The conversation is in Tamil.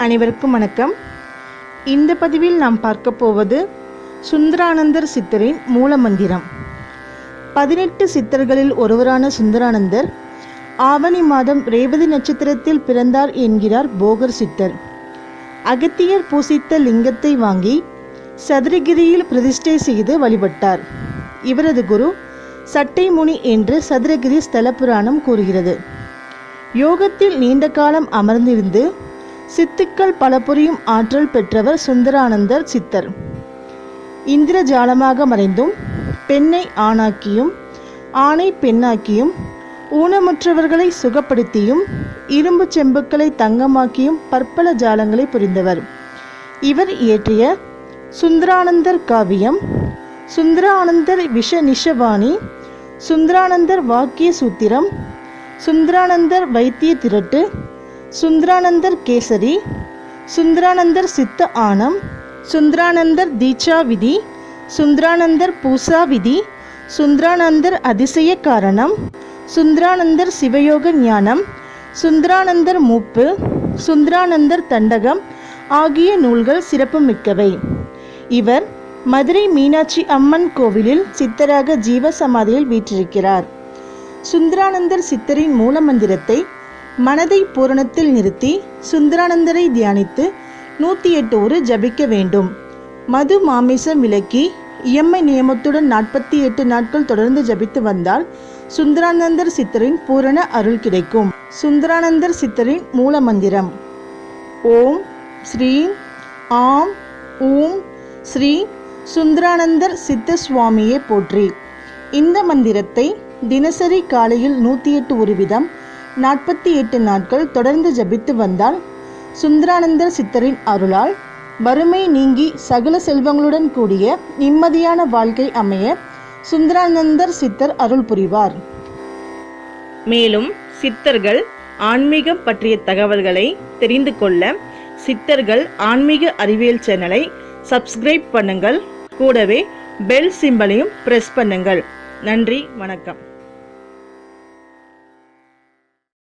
அனைவருக்கும் வணக்கம். இந்த பதிவில் நாம் பார்க்க போவது சுந்தரானந்தர் சித்தரின் மூலமந்திரம். 18 சித்தர்களில் ஒருவரான சுந்தரானந்தர் ஆவணி மாதம் ரேவதி நட்சத்திரத்தில் பிறந்தார் என்கிறார் போகர் சித்தர். அகத்தியர் பூசித்த லிங்கத்தை வாங்கி சதுரகிரியில் பிரதிஷ்டை செய்து வழிபட்டார். இவரது குரு சட்டை முனி என்று சதுரகிரி ஸ்தல புராணம் கூறுகிறது. யோகத்தில் நீண்ட காலம் அமர்ந்திருந்து சித்துக்கள் பல புரியும் ஆற்றல் பெற்றவர் சுந்தரானந்தர் சித்தர். இந்திரஜாலமாக மறைந்தும் பெண்ணை ஆணாக்கியும் ஆணை பெண்ணாக்கியும் ஊனமுற்றவர்களை சுகப்படுத்தியும் இரும்பு செம்புக்களை தங்கமாக்கியும் பற்பல ஜாலங்களை புரிந்தவர். இவர் இயற்றிய சுந்தரானந்தர் காவியம், சுந்தரானந்தர் விஷ நிஷவாணி, சுந்தரானந்தர் வாக்கிய சூத்திரம், சுந்தரானந்தர் வைத்திய திரட்டு, சுந்தரானந்தர் கேசரி, சுந்தரானந்தர் சித்த ஆனம், சுந்தரானந்தர் தீட்சா விதி, சுந்தரானந்தர் பூசா விதி, சுந்தரானந்தர் அதிசய காரணம், சுந்தரானந்தர் சிவயோக ஞானம், சுந்தரானந்தர் மூப்பு, சுந்தரானந்தர் தண்டகம் ஆகிய நூல்கள் சிறப்புமிக்கவை. இவர் மதுரை மீனாட்சி அம்மன் கோவிலில் சித்தராக ஜீவ சமாதியில் வீற்றிருக்கிறார். சுந்தரானந்தர் சித்தரின் மூலமந்திரத்தை மனதை பூரணத்தில் நிறுத்தி சுந்தரானந்தரை தியானித்து 108 உரு ஜபிக்க வேண்டும். மது மாமிசம் விலக்கி இயம்மை நியமத்துடன் 48 நாட்கள் தொடர்ந்து ஜபித்து வந்தால் சுந்தரானந்தர் சித்தரின் பூரண அருள் கிடைக்கும். சுந்தரானந்தர் சித்தரின் மூலமந்திரம்: ஓம் ஸ்ரீம் ஆம் ஊம் ஸ்ரீ சுந்தரானந்தர் சித்த சுவாமியே போற்றி. இந்த மந்திரத்தை தினசரி காலையில் 108 ஒரு வீதம் 48 நாட்கள் தொடர்ந்து ஜபித்து வந்தால் சுந்தரானந்தர் சித்தரின் அருளால் வறுமை நீங்கி சகல செல்வங்களுடன் கூடிய நிம்மதியான வாழ்க்கை அமைய சுந்தரானந்தர் சித்தர் அருள் புரிவார். மேலும் சித்தர்கள் ஆன்மீகம் பற்றிய தகவல்களை தெரிந்து கொள்ள சித்தர்கள் ஆன்மீக அறிவியல் சேனலை சப்ஸ்கிரைப் பண்ணுங்கள். கூடவே பெல் சிம்பலையும் பிரஸ் பண்ணுங்கள். நன்றி, வணக்கம்.